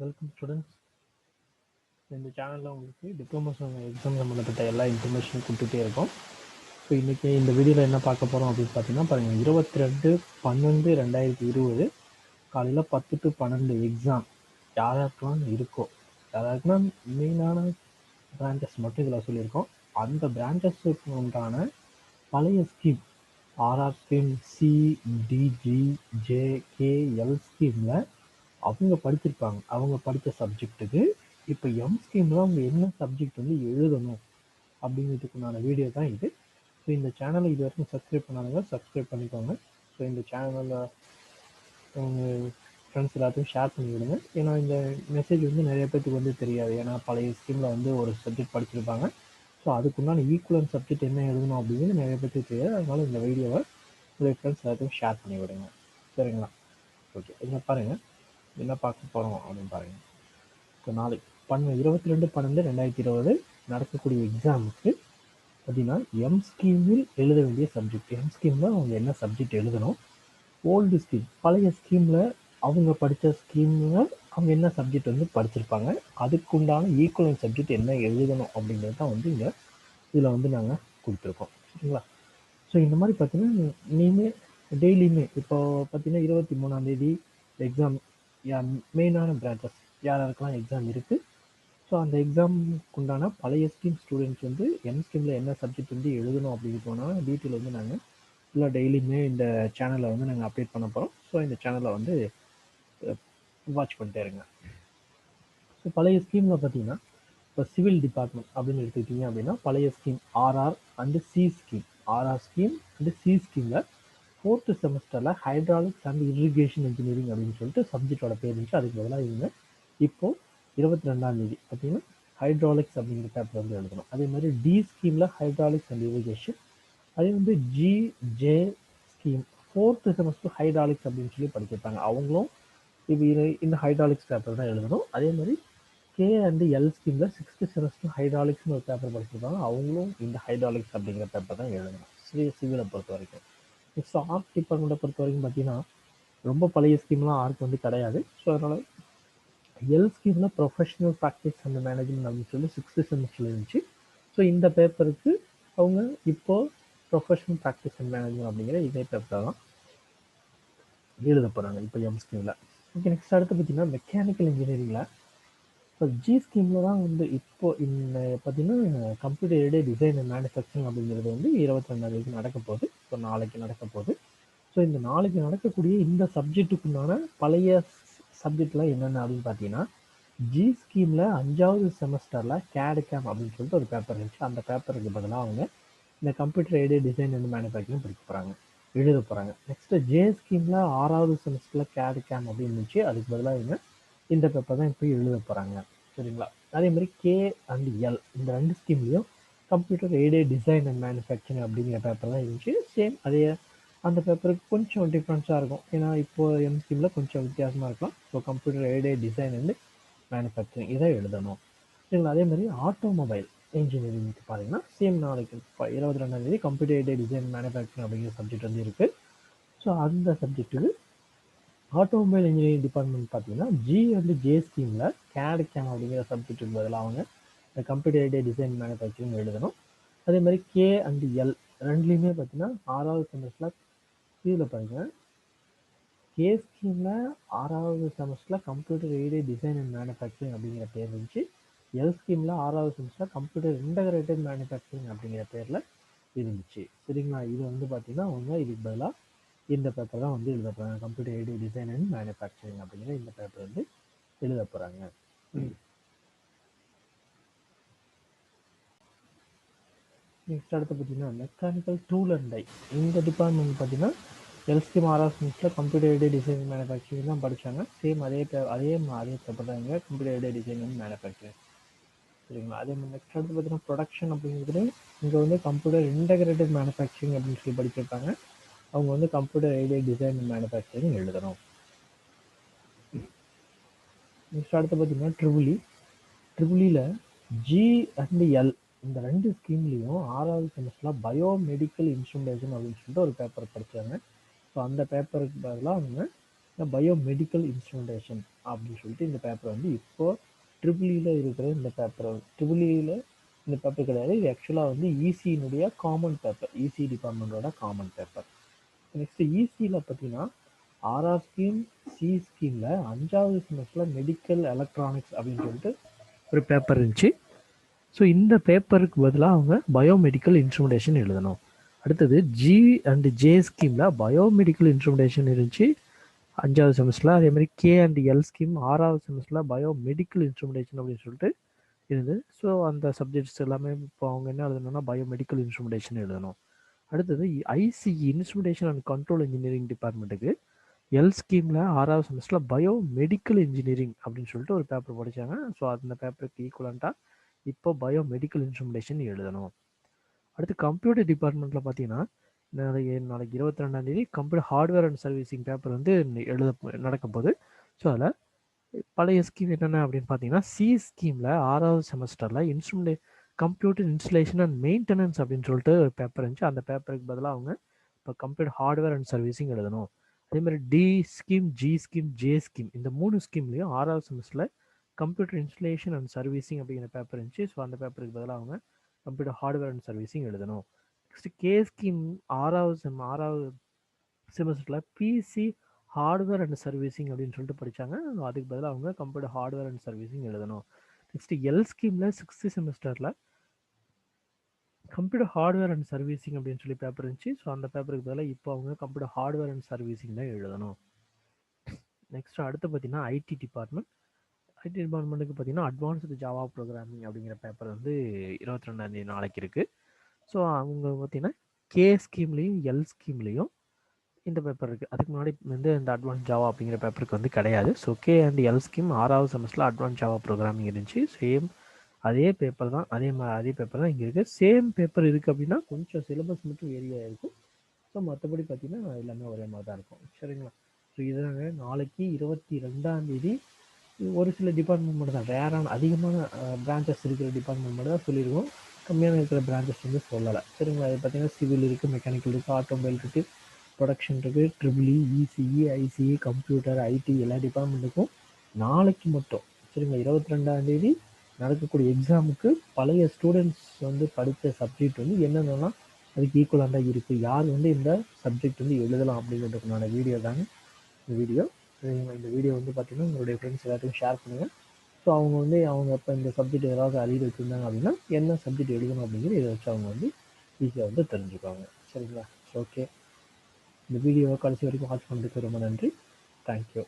Welcome students. இந்த சேனலில் உங்களுக்கு டிப்ளமோ எக்ஸாம் சம்மந்தப்பட்ட எல்லா இன்ஃபர்மேஷனும் கொடுத்துட்டே இருக்கோம். ஸோ இன்றைக்கி இந்த வீடியோவில் என்ன பார்க்க போகிறோம் அப்படின்னு பார்த்தீங்கன்னா பாருங்கள், 22/12/2020 காலையில் 10 to 12 எக்ஸாம் யாருக்கெல்லாம் இருக்கோ, யாருக்குன்னா மெயினான பிரான்ச்சஸ் மட்டும் இதில் சொல்லியிருக்கோம். அந்த பிரான்ச்சஸுக்கு உண்டான பழைய scheme RR scheme, CDG, JKL ஸ்கீமில் அவங்க படிச்சிருப்பாங்க. அவங்க படித்த சப்ஜெக்ட்டுக்கு இப்போ எம் ஸ்கீமில் அவங்க என்ன சப்ஜெக்ட் வந்து எழுதணும் அப்படிங்கிறதுக்குண்டான வீடியோ தான் இது. ஸோ இந்த சேனலை இது வரைக்கும் சப்ஸ்கிரைப் பண்ணாதவங்க சப்ஸ்கிரைப் பண்ணிக்கோங்க. ஸோ இந்த சேனலில் உங்கள் ஃப்ரெண்ட்ஸ் எல்லாத்தையும் ஷேர் பண்ணி விடுங்க. ஏன்னா இந்த மெசேஜ் வந்து நிறைய பேருக்கு வந்து தெரியாது. ஏன்னா பழைய ஸ்கீமில் வந்து ஒரு சப்ஜெக்ட் படிச்சிருப்பாங்க. ஸோ அதுக்குண்டான ஈக்குவலன் சப்ஜெக்ட் என்ன எழுதணும் அப்படிங்கிறது நிறைய பேருக்கு தெரியாது. அதனால இந்த வீடியோவை உங்களுடைய ஃப்ரெண்ட்ஸ் எல்லாத்தையும் ஷேர் பண்ணி விடுங்க. சரிங்களா? ஓகே, இங்கே பாருங்கள் என்ன பார்க்க போகிறோம் அப்படின்னு பாருங்கள். இப்போ நாளைக்கு 22/12/2020 நடக்கக்கூடிய எக்ஸாமுக்கு பார்த்தீங்கன்னா எம் ஸ்கீமில் எழுத வேண்டிய சப்ஜெக்ட். எம் ஸ்கீமில் அவங்க என்ன சப்ஜெக்ட் எழுதணும், ஓல்டு ஸ்கீம் பழைய ஸ்கீமில் அவங்க படித்த ஸ்கீமில் அவங்க என்ன சப்ஜெக்ட் வந்து படிச்சிருப்பாங்க, அதுக்குண்டான ஈக்குவலன் சப்ஜெக்ட் என்ன எழுதணும் அப்படிங்கிறது தான் வந்து இங்கே இதில் வந்து நாங்கள் கொடுத்துருக்கோம். சரிங்களா? ஸோ இந்த மாதிரி பார்த்தீங்கன்னா நீங்கள் டெய்லியுமே இப்போ பார்த்தீங்கன்னா 23ஆம் தேதி எக்ஸாம் மெயினான பிரான்ச்சஸ் யாருக்கெல்லாம் எக்ஸாம் இருக்குது. ஸோ அந்த எக்ஸாமுக்கு உண்டான பழைய ஸ்கீம் ஸ்டூடெண்ட்ஸ் வந்து எம் ஸ்கீமில் என்ன சப்ஜெக்ட் வந்து எழுதணும் அப்படின்னு போனால் டீட்டெயில் வந்து நாங்கள் இல்லை டெய்லியுமே இந்த சேனலில் வந்து நாங்கள் அப்டேட் பண்ண போகிறோம். ஸோ இந்த சேனலை வந்து வாட்ச் பண்ணிட்டே இருங்க. ஸோ பழைய ஸ்கீமில் பார்த்தீங்கன்னா இப்போ சிவில் டிபார்ட்மெண்ட் அப்படின்னு எடுத்துக்கிட்டீங்க அப்படின்னா பழைய scheme RR and C scheme, RR scheme and C ஸ்கீமில் 4th செமஸ்டரில் ஹைட்ராலிக்ஸ் அண்ட் இரிகேஷன் இன்ஜினியரிங் அப்படின்னு சொல்லிட்டு சப்ஜெக்டோட பேர் இருந்துச்சு. அதுக்கு பதிலாக இவங்க இப்போது 22ஆம் தேதி பார்த்தீங்கன்னா ஹைட்ராலிக்ஸ் அப்படிங்கிற பேப்பர் வந்து எழுதணும். அதே மாதிரி டி ஸ்கீமில் ஹைட்ராலிக்ஸ் அண்ட் இரிகேஷன், அதே வந்து J scheme 4th semester hydraulics அப்படின்னு சொல்லி படிச்சிருப்பாங்க. அவங்களும் இப்போ இந்த ஹைட்ராலிக்ஸ் பேப்பர் தான் எழுதணும். அதே மாதிரி கே அண்ட் எல் ஸ்கீமில் 6th செமஸ்டர் ஹைட்ராலிக்ஸ்னு ஒரு பேப்பர் படிச்சிருப்பாங்க. அவங்களும் இந்த ஹைட்ராலிக்ஸ் அப்படிங்கிற பேப்பர் தான் எழுதணும் சிவிலை பொறுத்த வரைக்கும். நெக்ஸ்ட் ஆர்ட் டிபார்ட்மெண்ட்டை பொறுத்த வரைக்கும் பார்த்தீங்கன்னா ரொம்ப பழைய ஸ்கீம்லாம் ஆர்ட் வந்து கிடையாது. ஸோ அதனால் எல் ஸ்கீமில் ப்ரொஃபஷனல் ப்ராக்டிஸ் அண்ட் மேனேஜ்மெண்ட் அப்படின்னு சொல்லி 6th செமஸ்டர் இருந்துச்சு. ஸோ இந்த பேப்பருக்கு அவங்க இப்போது ப்ரொஃபஷனல் ப்ராக்டிஸ் அண்ட் மேனேஜ்மெண்ட் அப்படிங்கிற இதே பேப்பர் தான் எழுத போகிறாங்க இப்போ எம் ஸ்கீமில். ஓகே, நெக்ஸ்ட் அடுத்து பார்த்தீங்கன்னா மெக்கானிக்கல் இன்ஜினியரிங்கில் இப்போ ஜி ஸ்கீமில் தான் வந்து இப்போது இந்த பார்த்தீங்கன்னா computer aided design and manufacturing அப்படிங்கிறது வந்து 22ஆம் தேதி நடக்க போகுது. ஸோ நாளைக்கு நடக்க போகுது. ஸோ இந்த நாளைக்கு நடக்கக்கூடிய இந்த சப்ஜெக்ட்டுக்குண்டான பழைய சப்ஜெக்ட்லாம் என்னென்ன அப்படின்னு பார்த்தீங்கன்னா ஜி ஸ்கீமில் 5வது செமஸ்டரில் கேட் கேம் அப்படின்னு சொல்லிட்டு ஒரு பேப்பர் இருந்துச்சு. அந்த பேப்பருக்கு பதிலாக அவங்க இந்த computer aided design and manufacturing படிக்க போகிறாங்க, எழுத போகிறாங்க. நெக்ஸ்ட்டு ஜே ஸ்கீமில் 6வது செமஸ்டரில் கேட் கேம் அப்படின்னு இருந்துச்சு. அதுக்கு பதிலாக இவங்க இந்த பேப்பர் தான் இப்போ எழுத போகிறாங்க. சரிங்களா? அதே மாதிரி கே அண்ட் எல் இந்த 2 ஸ்கீம்லேயும் computer aided design and manufacturing அப்படிங்கிற பேப்பர் தான் இருந்துச்சு. சேம் அதே அந்த பேப்பருக்கு கொஞ்சம் டிஃப்ரென்ஸாக இருக்கும். ஏன்னா இப்போது எம் ஸ்கீமில் கொஞ்சம் வித்தியாசமாக இருக்கலாம். So computer aided design and manufacturing இதை எழுதணும். சரிங்களா? அதே மாதிரி ஆட்டோமொபைல் இன்ஜினியரிங்க்கு பார்த்தீங்கன்னா சேம் நாளைக்கு 22ஆம் தேதி கம்ப்யூட்டர் எய்டட் டிசைன் மேனுஃபேக்சரிங் அப்படிங்கிற சப்ஜெக்ட் வந்து இருக்குது. ஸோ அந்த சப்ஜெக்ட்டுக்கு ஆட்டோமொபைல் இன்ஜினியரிங் டிபார்ட்மெண்ட் பார்த்தீங்கன்னா ஜி அண்ட் ஜே ஸ்கீமில் கேட் கேம் அப்படிங்கிற சப்ஜெக்ட்டுக்கு பதிலாக அவங்க இந்த கம்ப்யூட்டர் எய்டட் டிசைன் மேனுஃபேக்சரிங் எழுதணும். அதே மாதிரி கே அண்ட் எல் ரெண்டுலேயுமே பார்த்தீங்கன்னா 6வது செமஸ்டரில் இதில் பாருங்கள் கே ஸ்கீமில் 6வது செமஸ்டரில் computer aided design and manufacturing அப்படிங்கிற பேர் இருந்துச்சு. எல் ஸ்கீமில் 6வது செமஸ்டரில் கம்ப்யூட்டர் இன்டகிரேட்டட் மேனுஃபேக்சரிங் அப்படிங்கிற பேரில் இருந்துச்சு. சரிங்களா? இது வந்து பார்த்தீங்கன்னா அவங்க இதுக்கு பதிலாக இந்த பேப்பர் தான் வந்து எழுத போகிறாங்க. Computer aided design and manufacturing அப்படிங்கிற இந்த பேப்பர் வந்து எழுத போகிறாங்க. நெக்ஸ்ட் அடுத்து பார்த்தீங்கன்னா மெக்கானிக்கல் டூல் அண்ட் டை இந்த டிபார்ட்மெண்ட் பார்த்தீங்கன்னா எல் ஸ்கீம் 6வது செமஸ்டரில் கம்ப்யூட்டர் எய்டட் டிசைன் மேனுஃபேக்சரிங் தான் படித்தாங்க. சேம் அதே பேப்பர் தான் இங்கே computer aided design and manufacturing. சரிங்களா? அதே மாதிரி நெக்ஸ்ட் அடுத்து பார்த்தீங்கன்னா ப்ரொடக்ஷன் அப்படிங்கிறது இங்கே வந்து கம்ப்யூட்டர் இன்டகிரேட்டட் மேனுஃபேக்சரிங் அப்படின்னு சொல்லி படிச்சிருப்பாங்க. அவங்க வந்து computer aided design and manufacturing எழுதணும். நெக்ஸ்ட் அடுத்து பார்த்தீங்கன்னா ட்ரிபிளியில் ஜி அண்ட் எல் இந்த 2 ஸ்கீம்லேயும் 6வது செமஸ்டரில் பயோமெடிக்கல் இன்ஸ்ட்ருமெண்டேஷன் அப்படின்னு சொல்லிட்டு ஒரு பேப்பர் படித்தாங்க. ஸோ அந்த பேப்பருக்கு பதிலாக அவங்க பயோமெடிக்கல் இன்ஸ்ட்ருமெண்டேஷன் அப்படின்னு சொல்லிட்டு இந்த பேப்பர் வந்து இப்போ ட்ரிபிளியில் இருக்கிற இந்த பேப்பர் ட்ரிபிளியில் இந்த பேப்பர் கிடையாது. இது ஆக்சுவலாக வந்து இசியினுடைய காமன் பேப்பர், இசி டிபார்ட்மெண்ட்டோட காமன் பேப்பர். நெக்ஸ்ட் இசியில் பார்த்தீங்கன்னா ஆர்ஆர் ஸ்கீம், சி ஸ்கீமில் 5வது செமஸ்டரில் மெடிக்கல் எலக்ட்ரானிக்ஸ் அப்படின்னு சொல்லிட்டு ஒரு பேப்பர் இருந்துச்சு. ஸோ இந்த பேப்பருக்கு பதிலாக அவங்க பயோமெடிக்கல் இன்ஸ்ட்ருமெண்டேஷன் எழுதணும். அடுத்தது ஜி அண்ட் ஜே ஸ்கீமில் பயோமெடிக்கல் இன்ஸ்ட்ருமெண்டேஷன் இருந்துச்சு 5வது செமஸ்டரில். அதே மாதிரி கே அண்ட் எல் ஸ்கீம் 6வது செமஸ்டரில் பயோமெடிக்கல் இன்ஸ்ட்ருமெண்டேஷன் அப்படின்னு சொல்லிட்டு இருந்தது. ஸோ அந்த சப்ஜெக்ட்ஸ் எல்லாமே இப்போ அவங்க என்ன எழுதணும்னா பயோமெடிக்கல் இன்ஸ்ட்ருமெண்டேஷன் எழுதணும். அடுத்தது ICE instrumentation and control engineering டிபார்ட்மெண்ட்டுக்கு எல் ஸ்கீமில் 6வது செமஸ்டரில் பயோமெடிக்கல் இன்ஜினியரிங் அப்படின்னு சொல்லிட்டு ஒரு பேப்பர் படித்தாங்க. ஸோ அந்த பேப்பருக்கு ஈக்குவலண்ட்டாக இப்போ பயோமெடிக்கல் இன்ஸ்ட்ருமெண்டேஷன் எழுதணும். அடுத்து கம்ப்யூட்டர் டிபார்ட்மெண்ட்டில் பார்த்தீங்கன்னா நாளைக்கு 22ஆம் தேதி computer hardware and servicing paper வந்து நடக்க போகுது. ஸோ அதில் பழைய ஸ்கீம் என்னென்ன அப்படின்னு பார்த்தீங்கன்னா சி ஸ்கீமில் 6வது செமஸ்டரில் கம்ப்யூட்டர் இன்ஸ்டலேஷன் அண்ட் மெயின்டெனன்ஸ் அப்படின்னு சொல்லிட்டு ஒரு பேப்பர் இருந்துச்சு. அந்த பேப்பருக்கு பதிலாக அவங்க இப்போ கம்ப்யூட்டர் ஹார்ட்வேர் அண்ட் சர்வீசிங் எழுதணும். அதே மாதிரி D scheme, G scheme, J scheme இந்த 3 ஸ்கீம்லேயும் 6வது செமஸ்டரில் கம்ப்யூட்டர் இன்ஸ்டலேஷன் அண்ட் சர்வீசிங் அப்படிங்கிற பேப்பர் இருந்துச்சு. ஸோ அந்த பேப்பருக்கு பதிலாக அவங்க கம்ப்யூட்டர் ஹார்ட்வேர் அண்ட் சர்வீசிங் எழுதணும். நெக்ஸ்ட் கே ஸ்கீம் 6வது செமஸ்டரில் பிசி ஹார்ட்வேர் அண்ட் சர்வீசிங் அப்படின்னு சொல்லிட்டு படித்தாங்க. அதுக்கு பதிலாக அவங்க கம்ப்யூட்டர் ஹார்ட்வேர் அண்ட் சர்வீசிங் எழுதணும். நெக்ஸ்ட் எல் ஸ்கீமில் 6th செமஸ்டரில் கம்ப்யூட்டர் ஹார்ட்வேர் அண்ட் சர்வீசிங் அப்படின்னு சொல்லி பேப்பர் இருந்துச்சு. ஸோ அந்த பேப்பருக்கு பதிலாக இப்போ அவங்க கம்ப்யூட்டர் ஹார்ட்வேர் அண்ட் சர்வீசிங் தான் எழுதணும். நெக்ஸ்ட் அடுத்து பார்த்தீங்கன்னா ஐடி டிபார்ட்மெண்ட்டுக்கு பார்த்தீங்கன்னா அட்வான்ஸ்டு ஜாவா ப்ரோக்ராமிங் அப்படிங்கிற பேப்பர் வந்து 22ஆம் தேதி நாளைக்கு இருக்குது. ஸோ அவங்க பார்த்தீங்கன்னா கே ஸ்கீம்லேயும் எல் ஸ்கீம்லேயும் இந்த பேப்பர் இருக்குது. அதுக்கு முன்னாடி வந்து இந்த அட்வான்ஸ் ஜாவா அப்படிங்கிற பேப்பருக்கு வந்து கிடையாது. So K and L scheme 6வது செமஸ்டரில் அட்வான்ஸ் ஜாவா ப்ரோக்ராமிங் இருந்துச்சு. சேம் அதே பேப்பர் தான், அதே பேப்பர் தான் இங்கே இருக்குது. சேம் பேப்பர் இருக்குது அப்படின்னா கொஞ்சம் சிலபஸ் மட்டும் ஏரியா இருக்கும். ஸோ மற்றபடி பார்த்தீங்கன்னா எல்லாமே ஒரே மாதிரி தான் இருக்கும். சரிங்களா? ஸோ இதாங்க நாளைக்கு 22ஆம் தேதி ஒரு சில டிபார்ட்மெண்ட் மட்டும் தான், ரேரான அதிகமான பிரான்ச்சஸ் இருக்கிற டிபார்ட்மெண்ட் மட்டும் தான் சொல்லியிருக்கோம். கம்மியான இருக்கிற பிரான்ச்சஸ் வந்து சொல்லலை. சரிங்களா? அது பார்த்தீங்கன்னா சிவில் இருக்குது, மெக்கானிக்கல் இருக்குது, ஆட்டோமொபைல் இருக்குது, ப்ரொடக்ஷன் இருக்குது, triple E, ECE, ICE, computer, IT எல்லா டிபார்ட்மெண்ட்டுக்கும் நாளைக்கு மட்டும் சரிங்களா 22ஆம் தேதி நடக்கக்கூடிய எக்ஸாமுக்கு பழைய ஸ்டூடெண்ட்ஸ் வந்து படித்த சப்ஜெக்ட் வந்து என்னென்னலாம் அதுக்கு ஈக்குவலாக இருக்குது, யார் வந்து இந்த சப்ஜெக்ட் வந்து எழுதலாம் அப்படிங்கிறதுக்குண்டான வீடியோ தாங்க இந்த வீடியோ. இந்த வீடியோ வந்து பார்த்தீங்கன்னா உங்களுடைய ஃப்ரெண்ட்ஸ் எல்லாத்தையும் ஷேர் பண்ணுங்கள். ஸோ அவங்க இப்போ இந்த சப்ஜெக்ட் ஏதாவது அரியர் வச்சுருந்தாங்க அப்படின்னா என்ன சப்ஜெக்ட் எழுதணும் அப்படிங்கிறது இதை வச்சு அவங்க வந்து ஈஸியாக வந்து தெரிஞ்சுக்குவாங்க. சரிங்களா? ஓகே, இந்த வீடியோவை கடைசி வரைக்கும் வாட்ச் பண்ணுறதுக்கு ரொம்ப நன்றி. தேங்க்யூ.